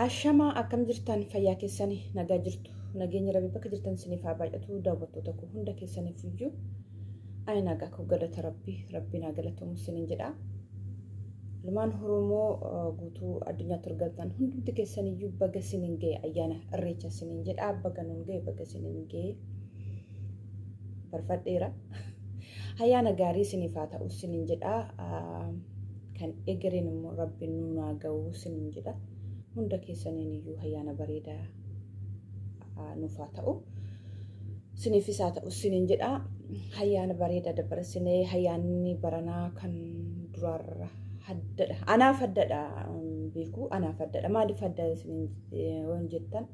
Ashamaa akkam jirtan fayyaa keessanii nagaa jirtu nageenya rabbii bakka jirtan siniif haa baay'atu daawwattoota koo hunda keessaniif iyyuu ani nagaa koo galata rabbii naa galatamu siniin jedha. Ilmaan Oromoo guutuu addunyaatti argamtan hundumti keessaniyyuu baga siniin ga'e ayyaana irreecha siniin jedha. Baga nuun ga'e baga siniin ga'e barfadheera. Ayyaana gaarii siniif haa ta'u siniin jedha. Kan egereen immoo rabbiin nuun haa ga'u siniin jedha. Hunda keessaniin iyyuu ayyaana bareedaa nuuf haa ta'u siniifis haa ta'u siniin jedha. Ayyaana bareedaa dabarsinee ayyaanni baranaa kan duraarra haddadha. Anaaf haddadha beeku anaaf haddadha. Maaliif hadda siniin waan jettan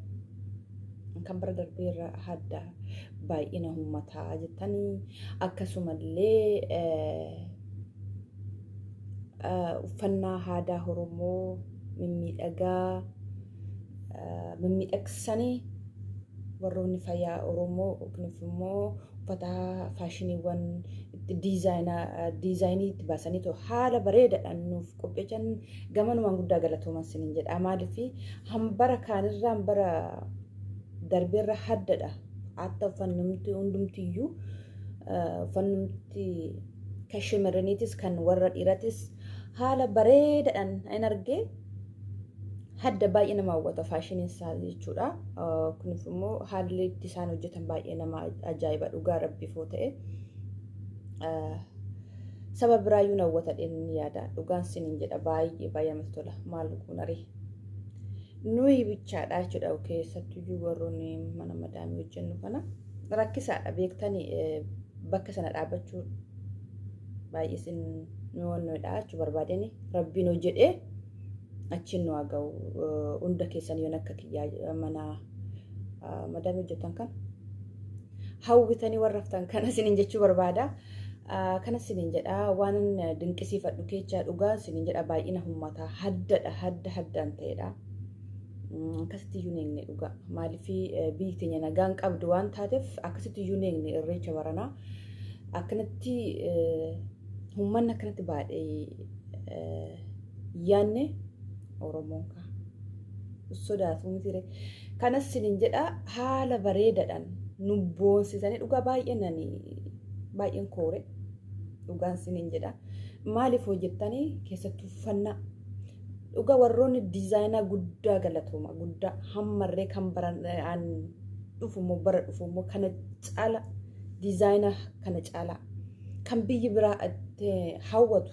kan bara darbeerra hadda baay'ina uummataa jettanii akkasumallee uffannaa aadaa Oromoo mimmiidhagsanii warroonni fayyaa Oromoo yookiin immoo uffata faashiniiwwan diizaayinii itti baasanii haala bareedaadhaan nuuf qopheessan gamanumaan guddaa galatoomaa siniin jedha. Maaliif hambara kaanirraa hambara darbeerra haddadha. Hatta uffannumti hundumtiyyuu uffannumti kan shamarraniitis kan warra dhiiratis haala bareedaadhaan hin argee hadda baay'ee nama hawwata faashiniin isaa jechuudha. Kunis immoo haalli itti isaan hojjetan baay'ee nama ajaa'iba dhugaa rabbiif yoo ta'e saba biraayyuu na hawwata dheeni yaada dhugaan siniin jedha baay'ee namatti tola maal kunari nuyi bichaadha jechuudha. Keessattuu warroonni mana madaamii hojjennu kana rakkisaadha beektanii bakka sana dhaabbachuu baay'ee sin nuwannoodha jechuu barbaadeni rabbiin hojjedhee achiin nu haa ga'u hunda keessan yoon akka kiyyaa mana madaamii hojjetan kan hawwitanii warra haftan kana siniin jechuu barbaada. Kana siniin jedha waan dinqisiifadhu keechaa dhugaa siniin jedha baay'ina uummataa haddaan ta'edha. Akkasitti iyyuu neegne dhugaa maaliif biyyi teenya nagaan qabdu waan taateef akkasitti iyyuu neegne irreecha baranaa akkanatti uummanni akkanatti baay'ee yaanne Oromoon ka sodaatu miti. Kanas siniin jedha haala bareedaadhaan nu boonsisanii dhugaa baay'een koore dhugaan siniin jedha. Maaliif hojjettanii keessattuu uffannaa dhugaa warroonni diizaayinaa guddaa galatooma guddaa hammarree kan baran dhufummoo bara dhufummoo kana caala diizaayinaa kana caala kan biyyi biraa hawwatu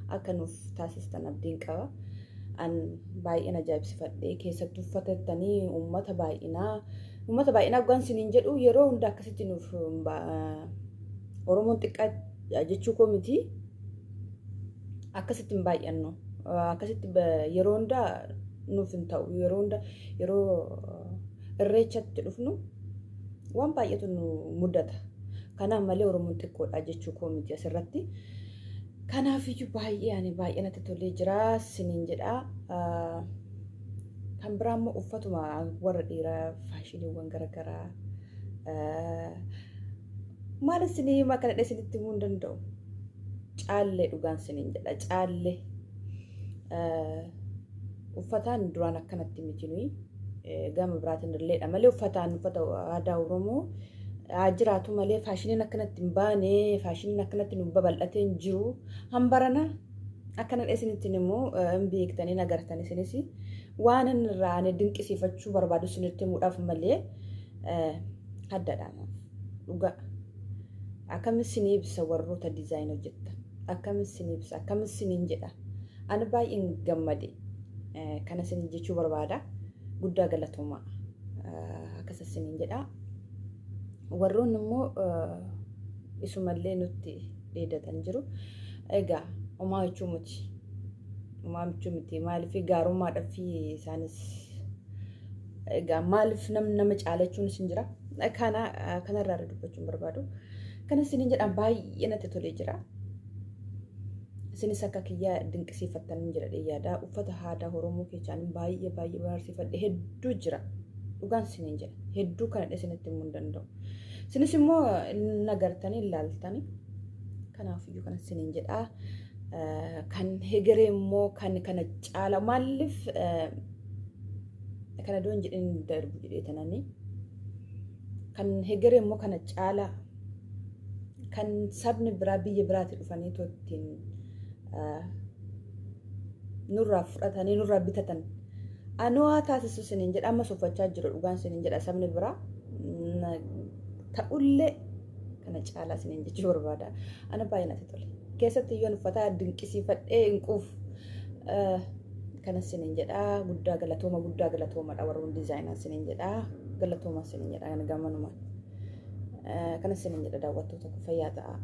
akka nuuf taasistan abdiin qaba. An baay'een ajaa'ibsifadhee keessattuu uffatettanii uummata baay'inaa dhugaan siniin jedhu yeroo hunda akkasitti nuuf Oromoon xiqqaa jechuu koo miti akkasitti hin baay'annu akkasitti yeroo hunda nuuf hin ta'u yeroo irreechatti dhufnu waan baay'eetu nu mudata. Kanaaf malee Oromoon xiqqoodha jechuu koo miti asirratti. Kanaaf iyyuu baay'ee natti tolee jira siniin jedha. Kan biraa immoo uffatuma warra dhiiraa faashiniiwwan garaagaraa maal isinii makana dheesinitti himuu hin danda'u. Caallee dhugaan siniin jedha caallee uffataan duraan akkanatti miti nuyi gama biraatiin illeedha malee uffata aadaa Oromoo jiraatu malee faashiniin akkanatti hin baane faashiniin akkanatti nu babal'atee hin jiru. Hambarana akkana dheesinitti immoo hin beektanii nagartanii sinis waan irraa dinqisiifachuu barbaadu sinitti himuudhaaf malee haddadhaan dhugaa akkamitti sinii ibsa warroota diizaayinii hojjettan akkamitti sinii ibsa akkamitti siniin jedha. Ani baay'een gammade kana siniin jechuu barbaada guddaa galatoomaa akkasa siniin jedha. Warroonni immoo isumallee nutti dheedatan jiru. Egaa homaa jechuu miti maaliif gaarummaadhaaf isaanis egaa maaliif nama caalachuunis hin jira. Kanarraa dubbachuun barbaadu. Kana siniin jedhaan baay'ee natti tolee jira. Isinis akka kiyyaa dinqisiifattan jira yaada. Uffata aadaa Oromoo keessaan baay'ee barsiifadhe hedduu jira. Dhugaan siniin jedha hedduu kana dheesinitti himuu hin danda'u. Sinis immoo nagartanii ilaaltanii kanaaf iyyuu kana siniin jedha. Kan hegeree immoo kan kana caala maaliif kana doon jedhin darbu jedheetanani kan hegeree immoo kana caalaa kan sabni biraa biyya biraatti dhufanii tottiin nurraa fudhatanii nurraa bitatan anoo haa taasisu siniin jedha amma soffachaa jiru dhugaan siniin jedha sabni biraa ta'ullee kana caalaa siniin jechuu barbaada ana baay'ee natti tole keessatti yoon uffata dinqisiifadhee inquuf kana siniin jedha guddaa galatooma dha warroon diizaayinaa siniin jedha galatooma siniin jedha kana gammanumaan kana siniin jedha daawwattoota fayyaa ta'a.